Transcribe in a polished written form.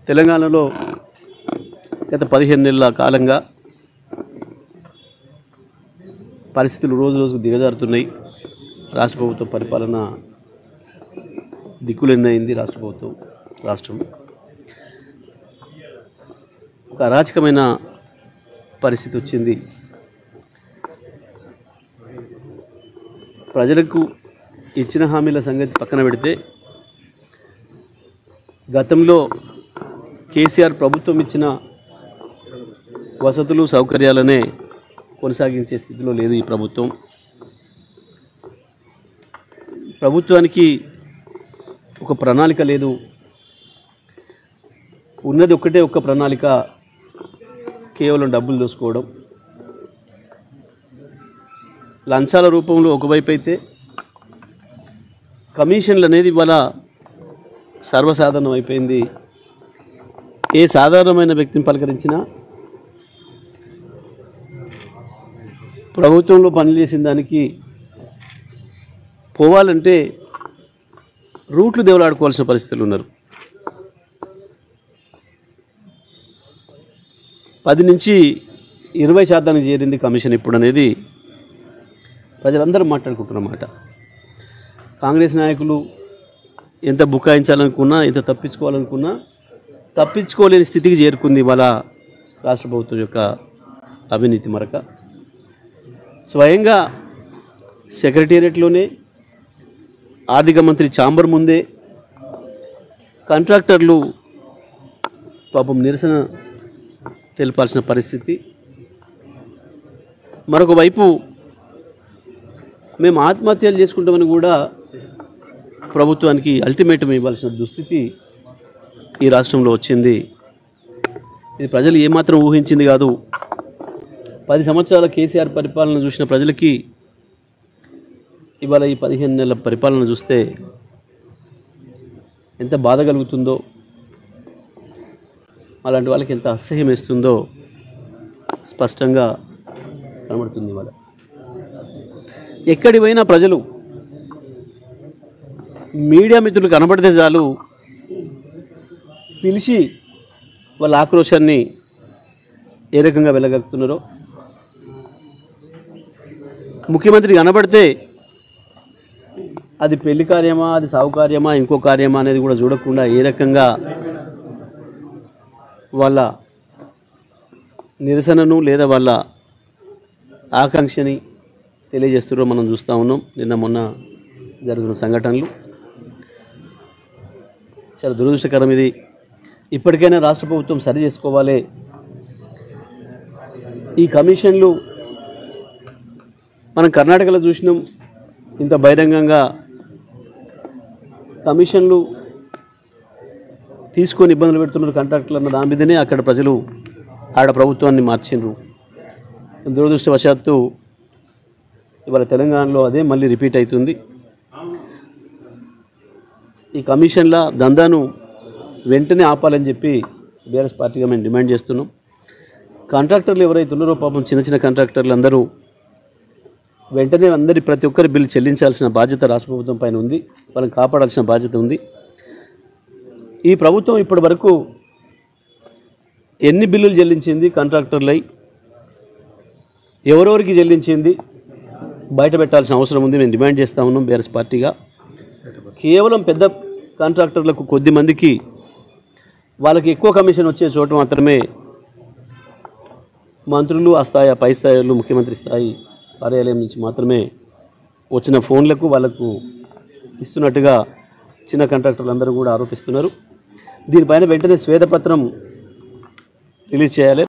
తెలంగాణలో గత 15 నెలల కాలంగా పరిస్థితులు రోజు రోజుకు దిగజారుతున్నాయి. రాష్ట్ర ప్రభుత్వ పరిపాలన దిక్కులెన్నైంది. రాష్ట్రం ఒక అరాచకమైన పరిస్థితి వచ్చింది. ప్రజలకు ఇచ్చిన హామీల సంగతి పక్కన పెడితే గతంలో కేసీఆర్ ప్రభుత్వం ఇచ్చిన వసతులు సౌకర్యాలనే కొనసాగించే స్థితిలో లేదు ఈ ప్రభుత్వం. ప్రభుత్వానికి ఒక ప్రణాళిక లేదు. ఉన్నది ఒక్క ప్రణాళిక, కేవలం డబ్బులు దోసుకోవడం. లంచాల రూపంలో ఒకవైపు అయితే కమిషన్లు అనేది ఇవాళ సర్వసాధారణం అయిపోయింది. ఏ సాధారణమైన వ్యక్తిని పలకరించినా ప్రభుత్వంలో పనిచేసిన దానికి పోవాలంటే రూట్లు దేవులాడుకోవాల్సిన పరిస్థితులు ఉన్నారు. 10 నుంచి 20% చేరింది కమిషన్ ఇప్పుడు అనేది ప్రజలందరూ మాట్లాడుకుంటున్నమాట. కాంగ్రెస్ నాయకులు ఎంత బుకాయించాలనుకున్నా, ఎంత తప్పించుకోవాలనుకున్నా తప్పించుకోలేని స్థితికి చేరుకుంది ఇవాళ రాష్ట్ర ప్రభుత్వం యొక్క అవినీతి మరక. స్వయంగా సెక్రటేరియట్లోనే, ఆర్థిక మంత్రి ఛాంబర్ ముందే కాంట్రాక్టర్లు పాపం నిరసన తెలపాల్సిన పరిస్థితి. మరొక వైపు మేము ఆత్మహత్యలు చేసుకుంటామని కూడా ప్రభుత్వానికి అల్టిమేటం ఇవ్వాల్సిన దుస్థితి ఈ రాష్ట్రంలో వచ్చింది. ఇది ప్రజలు ఏమాత్రం ఊహించింది కాదు. 10 సంవత్సరాల కేసీఆర్ పరిపాలన చూసిన ప్రజలకి ఇవాళ ఈ 15 నెలల పరిపాలన చూస్తే ఎంత బాధ కలుగుతుందో, అలాంటి వాళ్ళకి ఎంత అసహ్యం వేస్తుందో స్పష్టంగా కనబడుతుంది. ఇవాళ ఎక్కడి పోయినా ప్రజలు, మీడియా మిత్రులు కనబడితే చాలు పిలిచి వాళ్ళ ఆక్రోశాన్ని ఏ రకంగా వెళ్ళగలుగుతున్నారో, ముఖ్యమంత్రి కనబడితే అది పెళ్లి కార్యమా, అది సాగు కార్యమా, ఇంకో కార్యమా అనేది కూడా చూడకుండా ఏ రకంగా వాళ్ళ నిరసనను లేదా వాళ్ళ ఆకాంక్షని తెలియజేస్తున్నారో మనం చూస్తూ ఉన్నాం. నిన్న మొన్న జరుగుతున్న సంఘటనలు చాలా దురదృష్టకరం. ఇది ఇప్పటికైనా రాష్ట్ర ప్రభుత్వం సరి చేసుకోవాలి. ఈ కమిషన్లు మనం కర్ణాటకలో చూసినాం. ఇంత బహిరంగంగా కమిషన్లు తీసుకొని ఇబ్బందులు పెడుతున్నారు కాంట్రాక్టర్లు అన్న దాని మీదనే అక్కడ ప్రజలు ప్రభుత్వాన్ని మార్చిండ్రు. దురదృష్టవశాత్తు ఇవాళ తెలంగాణలో అదే మళ్ళీ రిపీట్ అవుతుంది. ఈ కమిషన్ల దందాను వెంటనే ఆపాలని చెప్పి బీఆర్ఎస్ పార్టీగా మేము డిమాండ్ చేస్తున్నాం. కాంట్రాక్టర్లు ఎవరైతే ఉన్నారో పాపం చిన్న కాంట్రాక్టర్లు అందరూ వెంటనే ప్రతి ఒక్కరి బిల్లు చెల్లించాల్సిన బాధ్యత రాష్ట్ర ప్రభుత్వం పైన ఉంది. వాళ్ళని కాపాడాల్సిన బాధ్యత ఉంది. ఈ ప్రభుత్వం ఇప్పటి వరకు ఎన్ని బిల్లులు చెల్లించింది కాంట్రాక్టర్లై, ఎవరెవరికి చెల్లించింది బయట పెట్టాల్సిన అవసరం ఉంది. మేము డిమాండ్ చేస్తూ ఉన్నాం బీఆర్ఎస్ పార్టీగా. కేవలం పెద్ద కాంట్రాక్టర్లకు కొద్ది మందికి వాళ్ళకి ఎక్కువ కమిషన్ వచ్చే చోట మాత్రమే మంత్రులు ఆ స్థాయి, పై స్థాయిలో ముఖ్యమంత్రి స్థాయి కార్యాలయం నుంచి మాత్రమే వచ్చిన ఫోన్లకు వాళ్ళకు ఇస్తున్నట్టుగా చిన్న కాంట్రాక్టర్లు అందరూ కూడా ఆరోపిస్తున్నారు. దీనిపైన వెంటనే శ్వేతపత్రం రిలీజ్ చేయాలి.